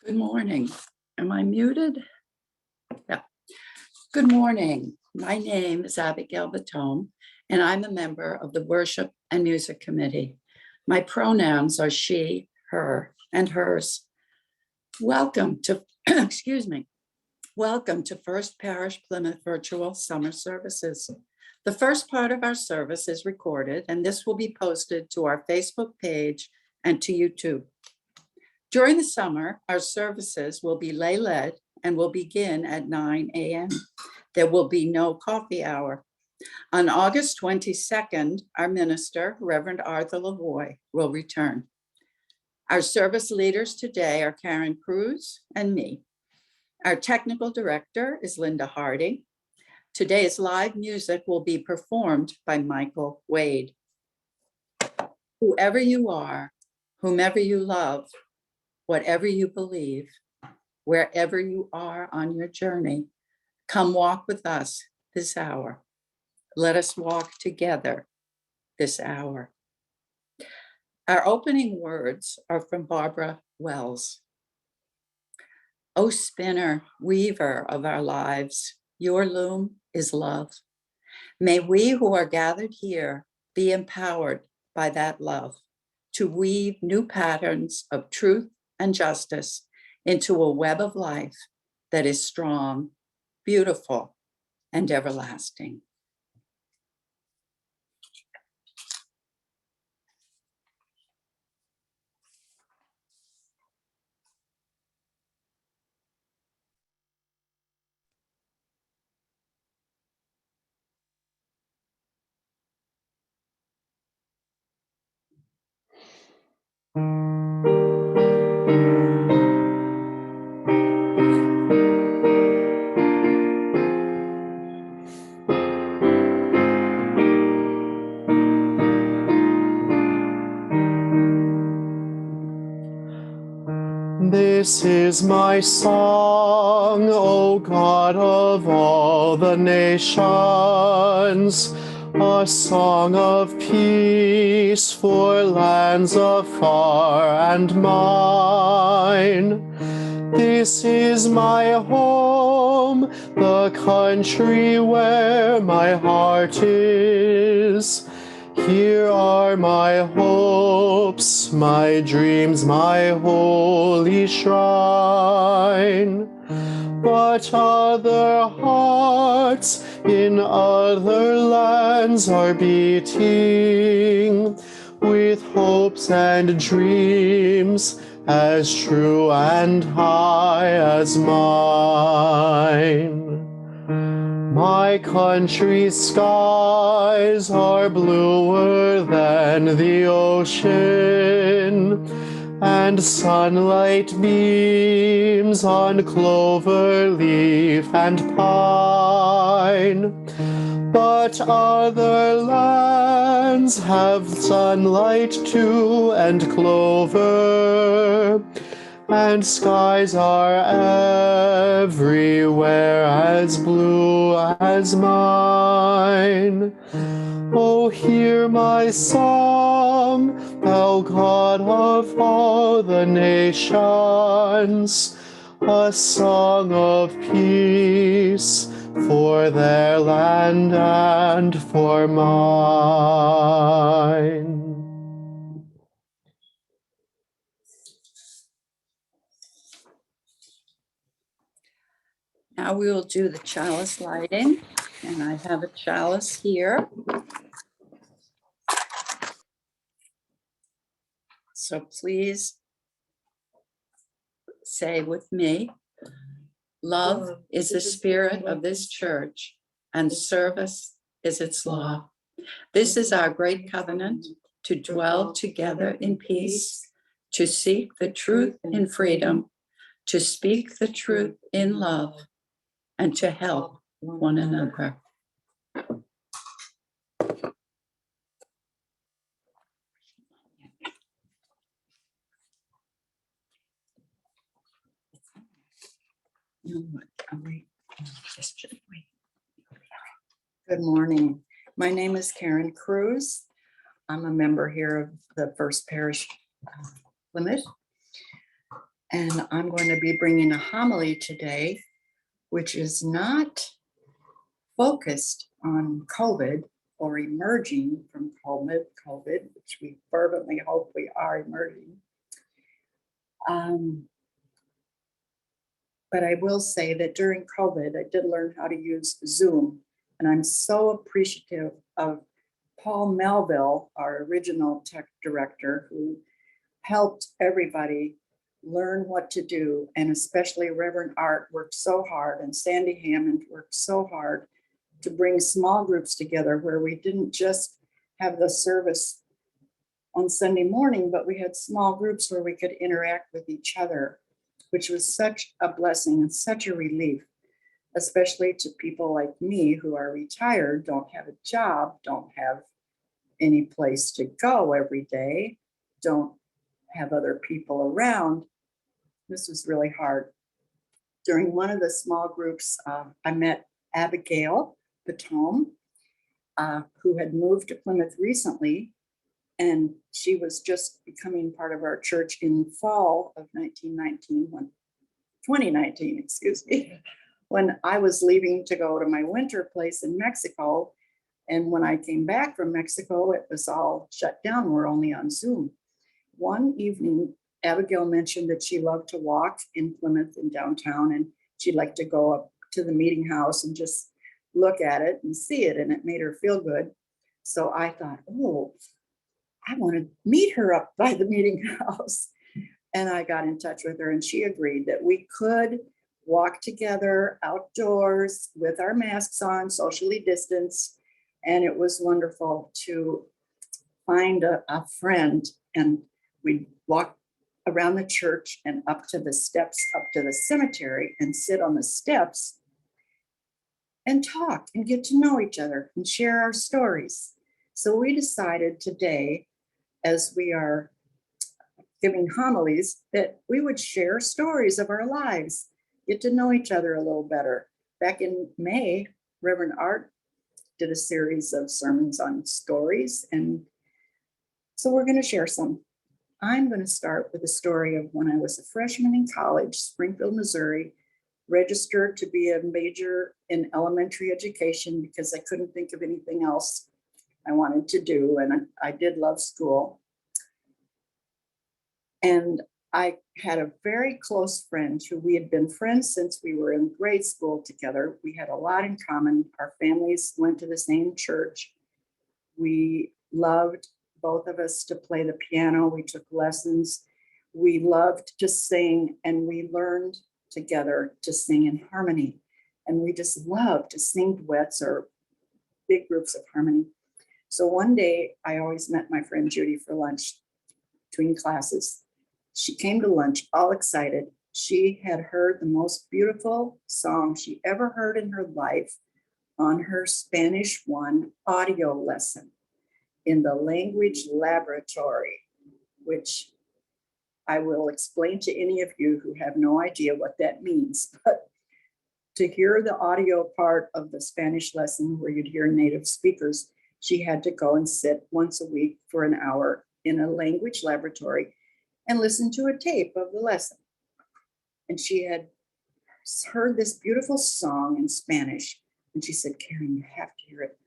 Good morning. Am I muted? Yeah. Good morning. My name is Abigail Bottome, and I'm a member of the Worship and Music Committee. My pronouns are she, her, and hers. Welcome to, excuse me, welcome to First Parish Plymouth Virtual Summer Services. The first part of our service is recorded, and this will be posted to our Facebook page and to YouTube. During the summer, our services will be lay-led and will begin at 9 a.m. There will be no coffee hour. On August 22nd, our minister, Reverend Arthur Lavoie, will return. Our service leaders today are Cruz and me. Our technical director is Linda Harding. Today's live music will be performed by Michael Wade. Whoever you are, whomever you love, whatever you believe, wherever you are on your journey, come walk with us this hour. Let us walk together this hour. Our opening words are from Barbara Wells. O spinner, weaver of our lives, your loom is love. May we who are gathered here be empowered by that love to weave new patterns of truth and justice into a web of life that is strong, beautiful, and everlasting. This is my song, O God of all the nations, a song of peace for lands afar and mine. This is my home, the country where my heart is. Here are my hopes, my dreams, my holy shrine. But other hearts in other lands are beating with hopes and dreams as true and high as mine. My country's skies are bluer than the ocean, and sunlight beams on clover leaf and pine. But other lands have sunlight too and clover, and skies are everywhere as blue as mine. Oh, hear my song, thou God of all the nations, a song of peace for their land and for mine. Now we will do the chalice lighting, and I have a chalice here. So please say with me, love is the spirit of this church, and service is its law. This is our great covenant, to dwell together in peace, to seek the truth in freedom, to speak the truth in love, and to help one another. Good morning. My name is Cruz. I'm a member here of the First Parish Plymouth. And I'm going to be bringing a homily today, which is not focused on COVID or emerging from COVID, which we fervently hope we are emerging. But I will say that during COVID, I did learn how to use Zoom. And I'm so appreciative of Paul Melville, our original tech director, who helped everybody learn what to do. And especially Reverend Art worked so hard, and Sandi Hammond worked so hard to bring small groups together where we didn't just have the service on Sunday morning, but we had small groups where we could interact with each other, which was such a blessing and such a relief, especially to people like me who are retired, don't have a job, don't have any place to go every day, don't have other people around. This was really hard. During one of the small groups, I met Abigail, Bottome, who had moved to Plymouth recently, and she was just becoming part of our church in fall of 2019, excuse me, when I was leaving to go to my winter place in Mexico. And when I came back from Mexico, it was all shut down. We're only on Zoom. One evening, Abigail mentioned that she loved to walk in Plymouth in downtown, and she'd like to go up to the meeting house and just look at it and see it, and it made her feel good. So I thought, oh, I want to meet her up by the meeting house. And I got in touch with her, and she agreed that we could walk together outdoors with our masks on, socially distanced. And it was wonderful to find a friend, and we'd walk around the church and up to the steps, up to the cemetery, and sit on the steps and talk and get to know each other and share our stories. So we decided today, as we are giving homilies, that we would share stories of our lives, get to know each other a little better. Back in May, Reverend Art did a series of sermons on stories, and so we're going to share some. I'm going to start with a story of when I was a freshman in college, Springfield, Missouri, registered to be a major in elementary education because I couldn't think of anything else I wanted to do, and I did love school. And I had a very close friend who we had been friends since we were in grade school together. We had a lot in common. Our families went to the same church. We loved, both of us, to play the piano. We took lessons. We loved to sing, and we learned together to sing in harmony. And we just loved to sing duets or big groups of harmony. So one day, I always met my friend Judy for lunch between classes. She came to lunch all excited. She had heard the most beautiful song she ever heard in her life on her Spanish 1 audio lesson in the language laboratory, which I will explain to any of you who have no idea what that means. But to hear the audio part of the Spanish lesson where you'd hear native speakers, she had to go and sit once a week for an hour in a language laboratory and listen to a tape of the lesson. And she had heard this beautiful song in Spanish. And she said, Karen, you have to hear it.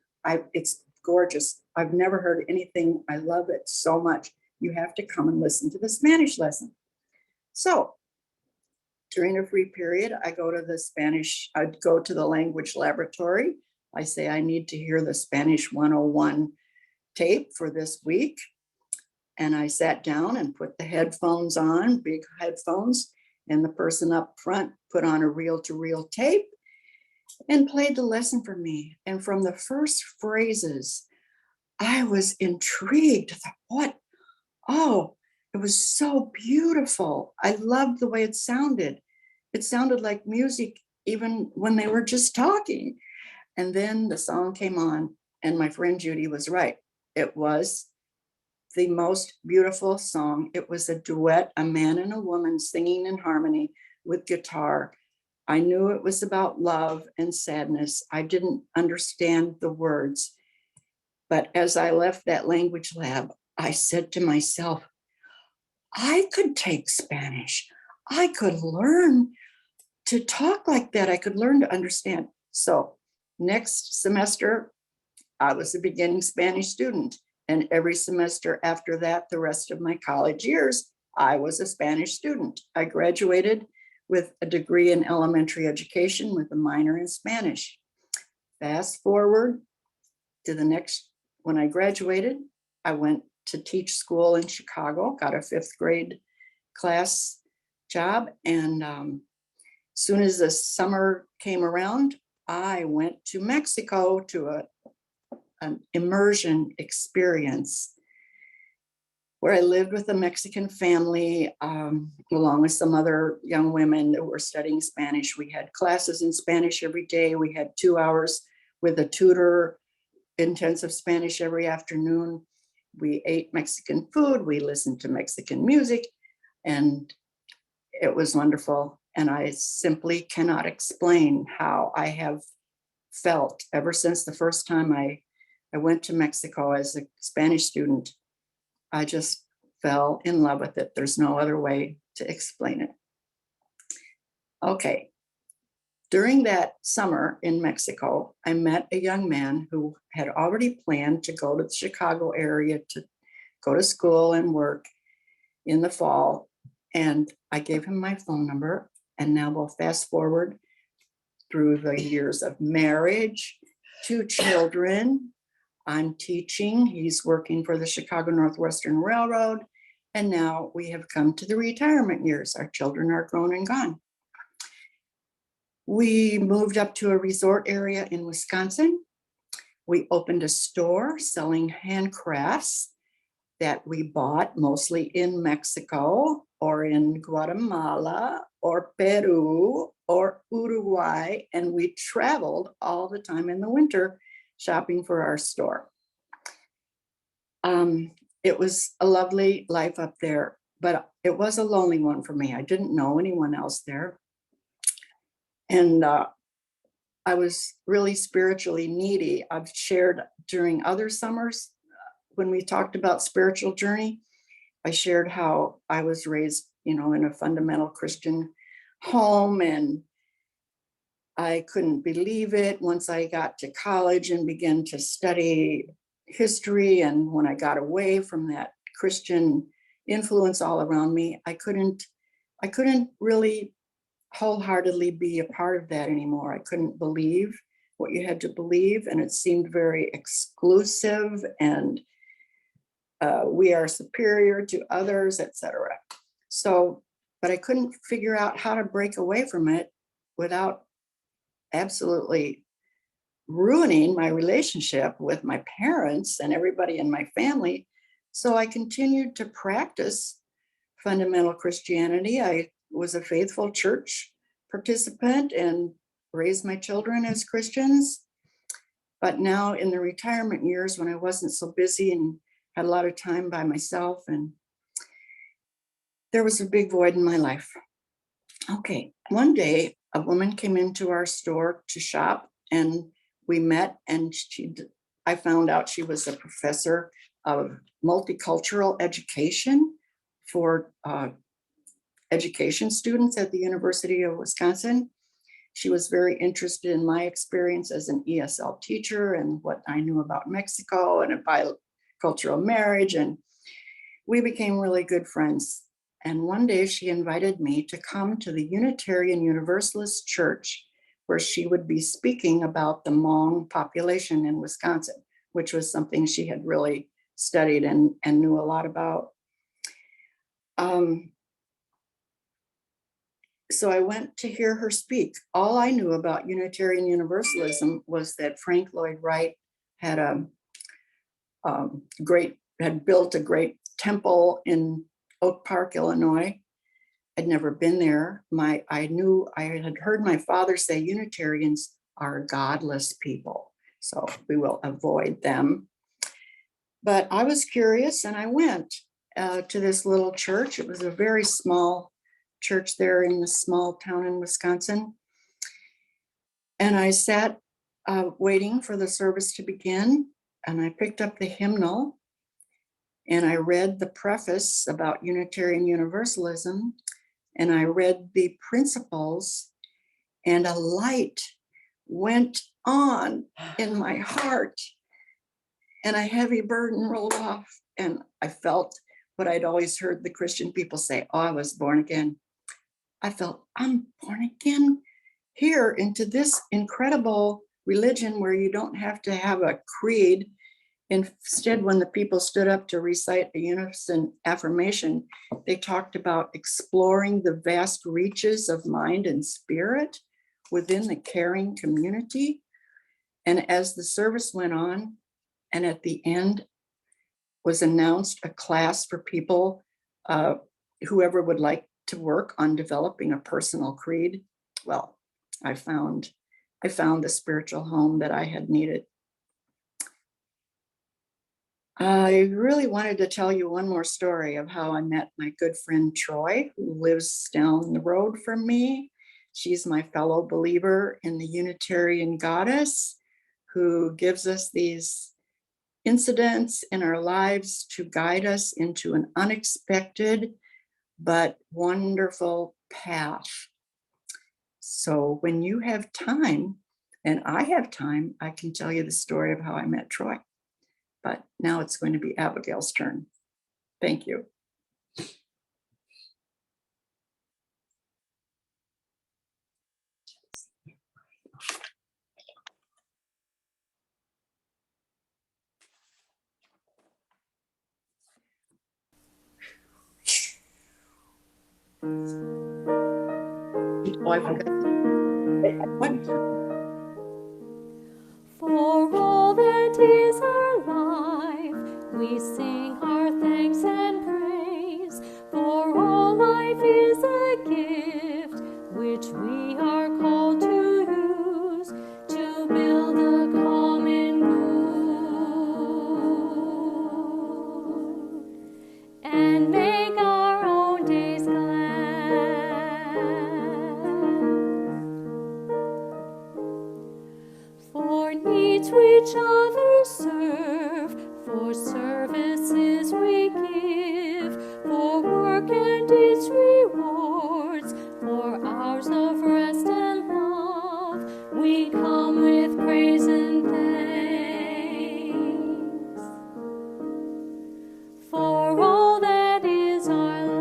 It's gorgeous. I've never heard anything. I love it so much. You have to come and listen to the Spanish lesson. So during a free period, I'd go to the language laboratory. I say, I need to hear the Spanish 101 tape for this week. And I sat down and put the headphones on, big headphones, and the person up front put on a reel-to-reel tape and played the lesson for me. And from the first phrases, I was intrigued. I thought, what? Oh, it was so beautiful. I loved the way it sounded. It sounded like music even when they were just talking. And then the song came on, and my friend Judy was right. It was the most beautiful song. It was a duet, a man and a woman singing in harmony with guitar. I knew it was about love and sadness. I didn't understand the words. But as I left that language lab, I said to myself, I could take Spanish. I could learn to talk like that. I could learn to understand. So next semester, I was a beginning Spanish student. And every semester after that, the rest of my college years, I was a Spanish student. I graduated with a degree in elementary education with a minor in Spanish. Fast forward to the next, when I graduated, I went to teach school in Chicago, got a 5th grade class job. And soon as the summer came around, I went to Mexico to an immersion experience where I lived with a Mexican family, along with some other young women that were studying Spanish. We had classes in Spanish every day. We had 2 hours with a tutor, intensive Spanish every afternoon. We ate Mexican food. We listened to Mexican music, and it was wonderful. And I simply cannot explain how I have felt ever since the first time I went to Mexico as a Spanish student. I just fell in love with it. There's no other way to explain it. Okay. During that summer in Mexico, I met a young man who had already planned to go to the Chicago area to go to school and work in the fall. And I gave him my phone number. And now we'll fast forward through the years of marriage, 2 children. I'm teaching. He's working for the Chicago Northwestern Railroad. And now we have come to the retirement years. Our children are grown and gone. We moved up to a resort area in Wisconsin. We opened a store selling handcrafts that we bought mostly in Mexico or in Guatemala or Peru or Uruguay. And we traveled all the time in the winter shopping for our store. It was a lovely life up there, but it was a lonely one for me. I didn't know anyone else there. And I was really spiritually needy. I've shared during other summers when we talked about spiritual journey, I shared how I was raised, in a fundamental Christian home, and I couldn't believe it once I got to college and began to study history. And when I got away from that Christian influence all around me, I couldn't really wholeheartedly be a part of that anymore. I couldn't believe what you had to believe, and it seemed very exclusive, and we are superior to others, etc. So, but I couldn't figure out how to break away from it without absolutely ruining my relationship with my parents and everybody in my family. So I continued to practice fundamental Christianity. I was a faithful church participant and raised my children as Christians. But now in the retirement years, when I wasn't so busy and had a lot of time by myself, and there was a big void in my life. Okay, one day a woman came into our store to shop, and we met, and I found out she was a professor of multicultural education for education students at the University of Wisconsin. She was very interested in my experience as an ESL teacher and what I knew about Mexico and a bicultural marriage, and we became really good friends. And one day she invited me to come to the Unitarian Universalist Church, where she would be speaking about the Hmong population in Wisconsin, which was something she had really studied and knew a lot about. So I went to hear her speak. All I knew about Unitarian Universalism was that Frank Lloyd Wright had built a great temple in Oak Park, Illinois. I'd never been there. I had heard my father say Unitarians are godless people, so we will avoid them. But I was curious, and I went to this little church. It was a very small church there in this small town in Wisconsin. And I sat waiting for the service to begin, and I picked up the hymnal, and I read the preface about Unitarian Universalism, and I read the principles, and a light went on in my heart, and a heavy burden rolled off, and I felt what I'd always heard the Christian people say, oh, I was born again. I felt I'm born again here into this incredible religion where you don't have to have a creed. Instead, when the people stood up to recite a unison affirmation, they talked about exploring the vast reaches of mind and spirit within the caring community. And as the service went on, and at the end was announced a class for people, whoever would like to work on developing a personal creed. Well, I found the spiritual home that I had needed. I really wanted to tell you one more story of how I met my good friend Troy, who lives down the road from me. She's my fellow believer in the Unitarian Goddess, who gives us these incidents in our lives to guide us into an unexpected but wonderful path. So when you have time, and I have time, I can tell you the story of how I met Troy. But now it's going to be Abigail's turn. Thank you. Oh, I forgot. What? For all that is our life, we sing our thanks and praise. For all life is a gift, which we are called to use, to build a common good, and make our own days glad. For needs which others serve, for services we give, for work and its rewards, for hours of rest and love, we come with praise and thanks. For all that is our life.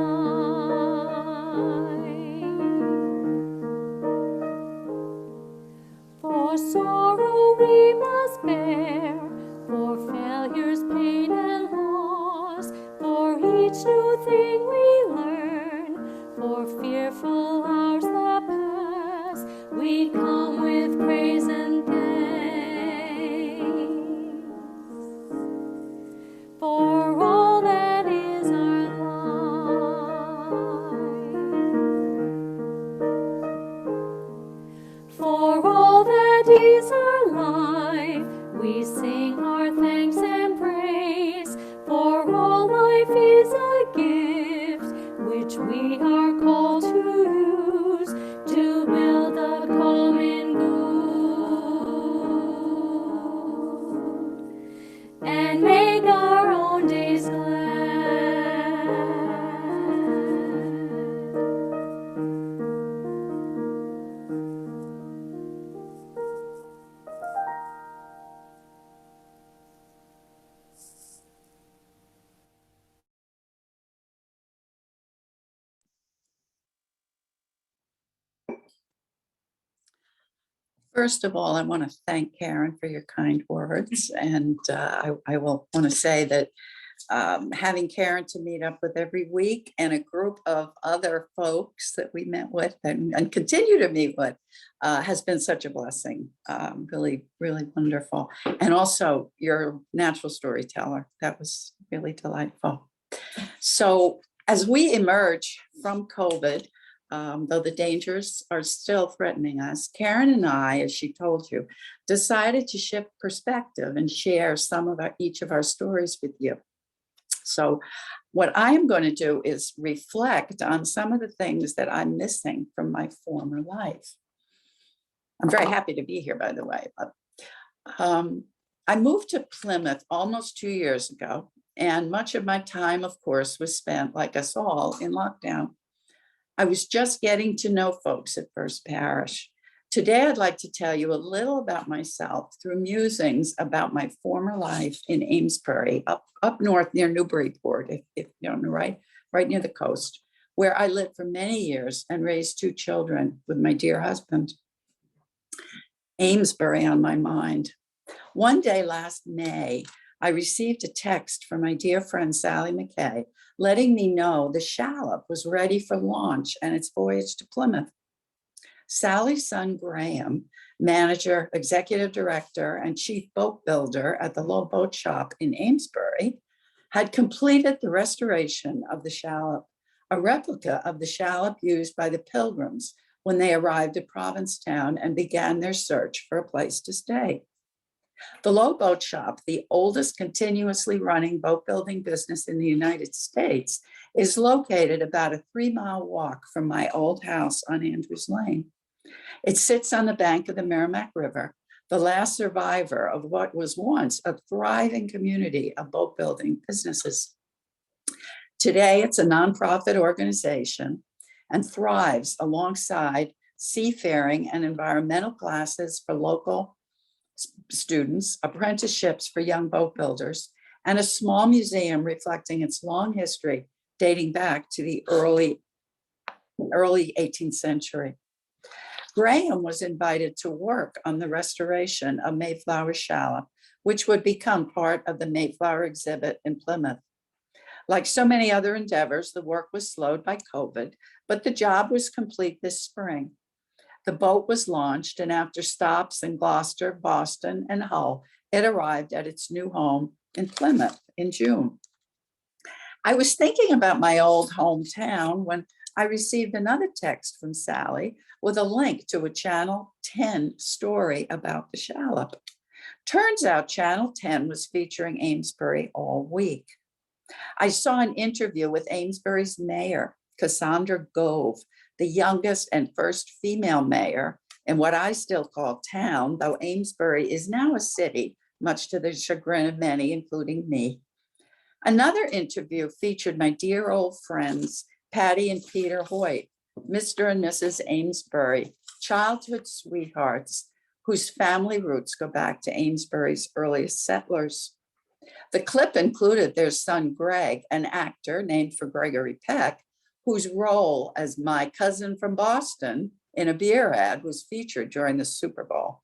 For sorrow we must bear, for failures, pain, and loss, for each new thing we learn, for fearful hours that pass, we come with praise and thanks. For all that is our life. For all that is our life, we sing our thanks and praise. For all life is a gift, which we are called to use, to build a common good, and make our own days glad. First of all, I want to thank Karen for your kind words. And I will want to say that having Karen to meet up with every week and a group of other folks that we met with and continue to meet with has been such a blessing. Really, really wonderful. And also your natural storyteller. That was really delightful. So as we emerge from COVID, though the dangers are still threatening us, Karen and I, as she told you, decided to shift perspective and share some of each of our stories with you. So what I am going to do is reflect on some of the things that I'm missing from my former life. I'm very happy to be here, by the way. I moved to Plymouth almost 2 years ago, and much of my time, of course, was spent, like us all, in lockdown. I was just getting to know folks at First Parish. Today, I'd like to tell you a little about myself through musings about my former life in Amesbury, up north near Newburyport, if you don't know, right near the coast, where I lived for many years and raised 2 children with my dear husband. Amesbury on my mind. One day last May, I received a text from my dear friend Sally McKay, letting me know the shallop was ready for launch and its voyage to Plymouth. Sally's son, Graham, manager, executive director, and chief boat builder at the Low Boat Shop in Amesbury, had completed the restoration of the shallop, a replica of the shallop used by the Pilgrims when they arrived at Provincetown and began their search for a place to stay. The Low Boat Shop, the oldest continuously running boat building business in the United States, is located about a 3-mile walk from my old house on Andrews Lane. It sits on the bank of the Merrimack River, the last survivor of what was once a thriving community of boat building businesses. Today, it's a nonprofit organization and thrives alongside seafaring and environmental classes for local students, apprenticeships for young boat builders, and a small museum reflecting its long history dating back to the early 18th century. Graham was invited to work on the restoration of Mayflower shallop, which would become part of the Mayflower exhibit in Plymouth. Like so many other endeavors, the work was slowed by COVID, but the job was complete this spring. The boat was launched, and after stops in Gloucester, Boston, and Hull, it arrived at its new home in Plymouth in June. I was thinking about my old hometown when I received another text from Sally with a link to a Channel 10 story about the shallop. Turns out Channel 10 was featuring Amesbury all week. I saw an interview with Amesbury's mayor, Cassandra Gove, the youngest and first female mayor in what I still call town, though Amesbury is now a city, much to the chagrin of many, including me. Another interview featured my dear old friends, Patty and Peter Hoyt, Mr. and Mrs. Amesbury, childhood sweethearts whose family roots go back to Amesbury's earliest settlers. The clip included their son, Greg, an actor named for Gregory Peck, whose role as my cousin from Boston in a beer ad was featured during the Super Bowl.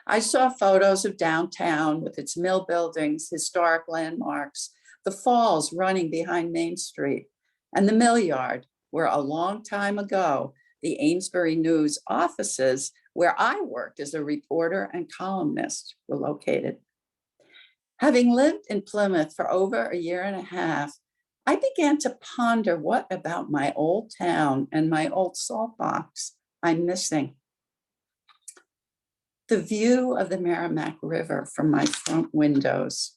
I saw photos of downtown with its mill buildings, historic landmarks, the falls running behind Main Street, and the mill yard, where a long time ago, the Amesbury News offices, where I worked as a reporter and columnist, were located. Having lived in Plymouth for over 1.5 years, I began to ponder what about my old town and my old salt box I'm missing. The view of the Merrimack River from my front windows,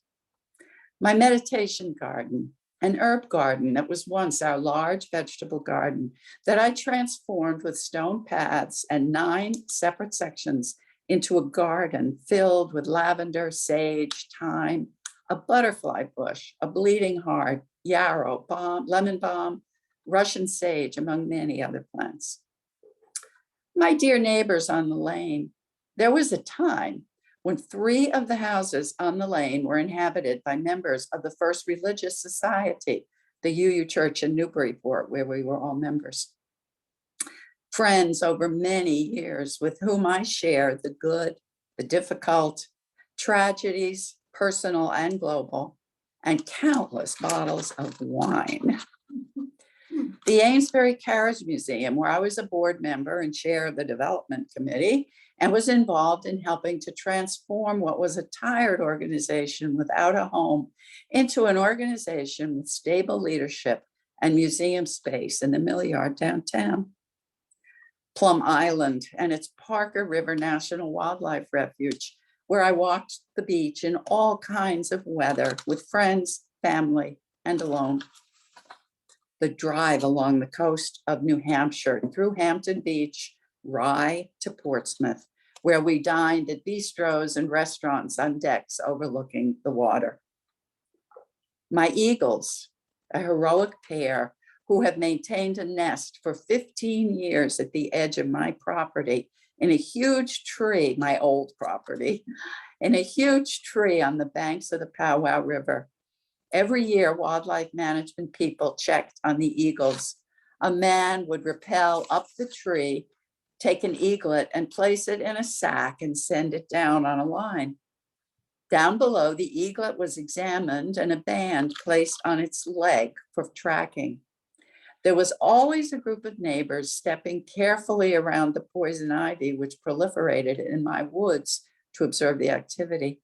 my meditation garden, an herb garden that was once our large vegetable garden that I transformed with stone paths and 9 separate sections into a garden filled with lavender, sage, thyme, a butterfly bush, a bleeding heart, yarrow, balm, lemon balm, Russian sage, among many other plants. My dear neighbors on the lane, there was a time when 3 of the houses on the lane were inhabited by members of the First Religious Society, the UU Church in Newburyport, where we were all members. Friends over many years with whom I shared the good, the difficult, tragedies, personal and global, and countless bottles of wine. The Amesbury Carriage Museum, where I was a board member and chair of the development committee, and was involved in helping to transform what was a tired organization without a home into an organization with stable leadership and museum space in the mill yard downtown. Plum Island and its Parker River National Wildlife Refuge, where I walked the beach in all kinds of weather with friends, family, and alone. The drive along the coast of New Hampshire through Hampton Beach, Rye to Portsmouth, where we dined at bistros and restaurants on decks overlooking the water. My eagles, a heroic pair who have maintained a nest for 15 years at the edge of my property in a huge tree, my old property, in a huge tree on the banks of the Powwow River. Every year, wildlife management people checked on the eagles. A man would rappel up the tree, take an eaglet and place it in a sack and send it down on a line. Down below, the eaglet was examined and a band placed on its leg for tracking. There was always a group of neighbors stepping carefully around the poison ivy which proliferated in my woods to observe the activity.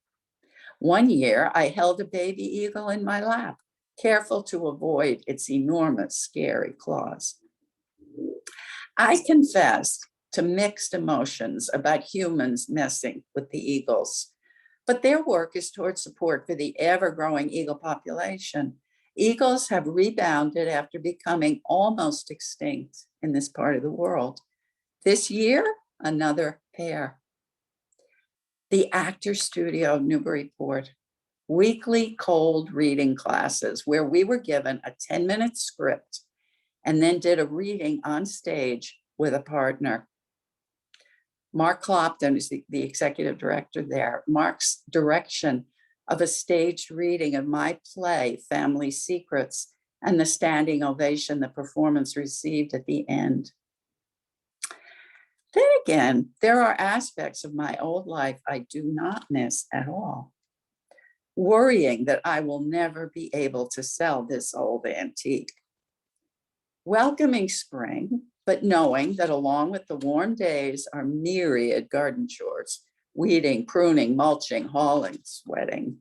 One year, I held a baby eagle in my lap, careful to avoid its enormous, scary claws. I confess to mixed emotions about humans messing with the eagles, but their work is toward support for the ever-growing eagle population. Eagles have rebounded after becoming almost extinct in this part of the world. This year, another pair. The Actors Studio, Newburyport, weekly cold reading classes where we were given a 10-minute script and then did a reading on stage with a partner. Mark Clopton is the executive director there. Mark's direction of a staged reading of my play, Family Secrets, and the standing ovation the performance received at the end. Then again, there are aspects of my old life I do not miss at all. Worrying that I will never be able to sell this old antique. Welcoming spring, but knowing that along with the warm days are myriad garden chores, weeding, pruning, mulching, hauling, sweating.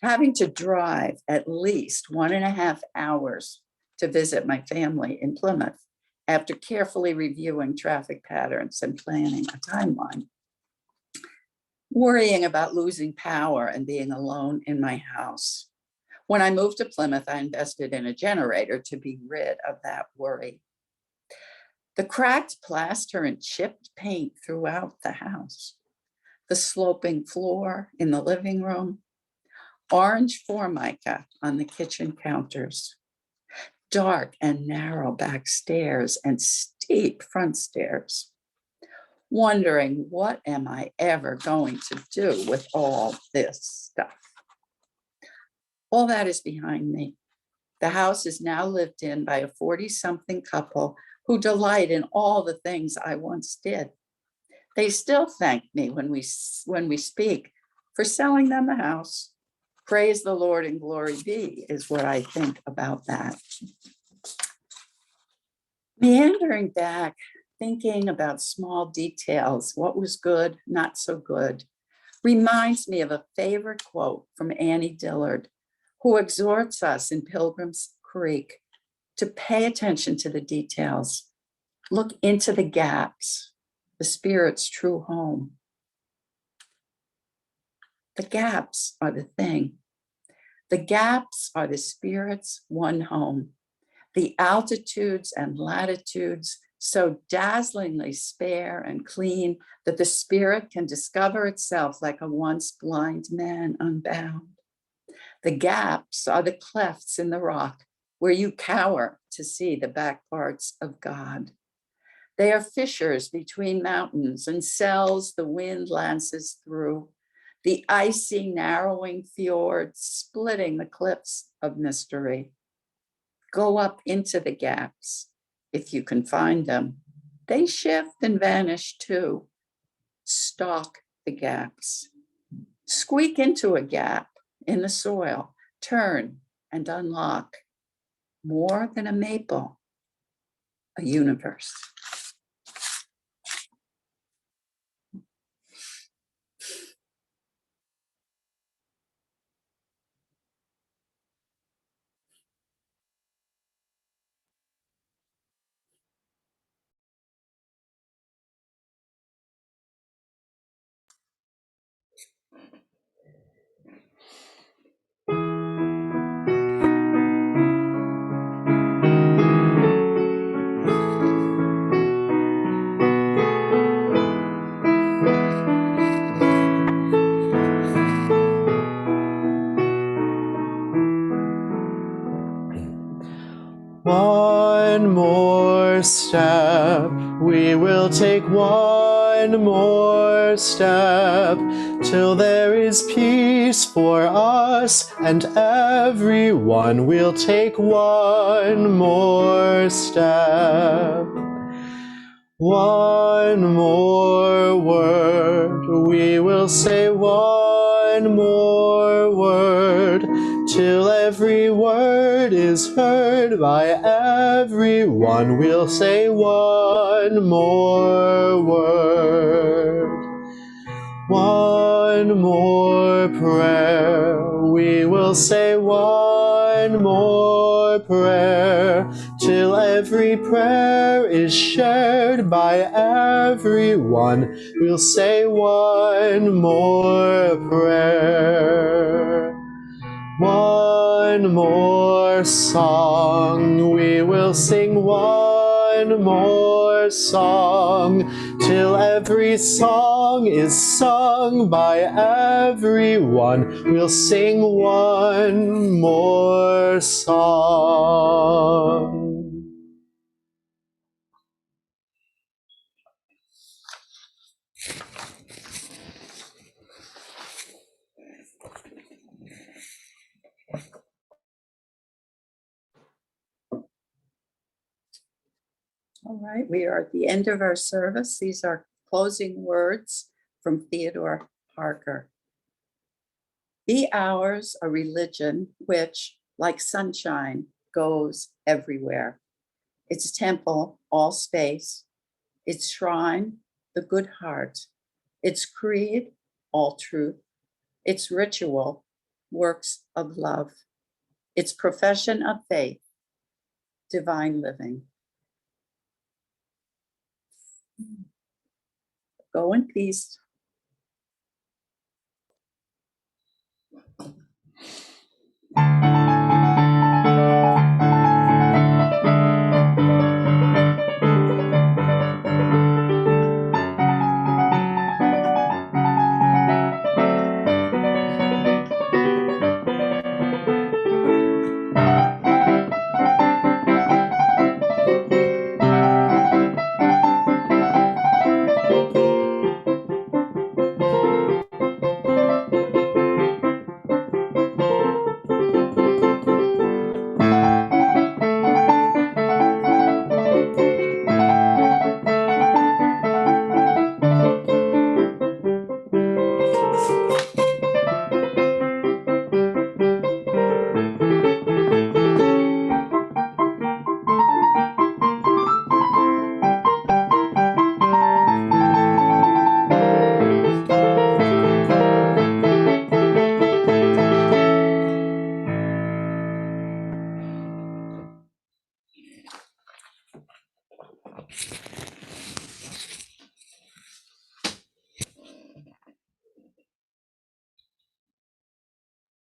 Having to drive at least 1.5 hours to visit my family in Plymouth after carefully reviewing traffic patterns and planning a timeline. Worrying about losing power and being alone in my house. When I moved to Plymouth, I invested in a generator to be rid of that worry. The cracked plaster and chipped paint throughout the house. The sloping floor in the living room. Orange formica on the kitchen counters. Dark and narrow back stairs and steep front stairs. Wondering, what am I ever going to do with all this stuff? All that is behind me. The house is now lived in by a 40-something couple who delight in all the things I once did. They still thank me when we speak for selling them the house. Praise the Lord and glory be is what I think about that. Meandering back, thinking about small details, what was good, not so good, reminds me of a favorite quote from Annie Dillard, who exhorts us in Pilgrim's Creek to pay attention to the details, look into the gaps, the Spirit's true home. The gaps are the thing. The gaps are the Spirit's one home. The altitudes and latitudes so dazzlingly spare and clean that the Spirit can discover itself like a once blind man unbound. The gaps are the clefts in the rock where you cower to see the back parts of God. They are fissures between mountains and cells the wind lances through, the icy narrowing fjords splitting the cliffs of mystery. Go up into the gaps if you can find them. They shift and vanish too. Stalk the gaps. Squeak into a gap in the soil, turn and unlock more than a maple, a universe. one more step. We will take one more step till there is peace for us and everyone. We'll take one more step. One more word, we will say one more word, till every word is heard by everyone. We'll say one more word. One more prayer, we will say one more prayer, till every prayer is shared by everyone. We'll say one more prayer. One more song, we will sing one more song, till every song is sung by everyone. We'll sing one more song. All right, we are at the end of our service. These are closing words from Theodore Parker. Be ours a religion which, like sunshine, goes everywhere. Its temple, all space. Its shrine, the good heart. Its creed, all truth. Its ritual, works of love. Its profession of faith, divine living. Go in peace.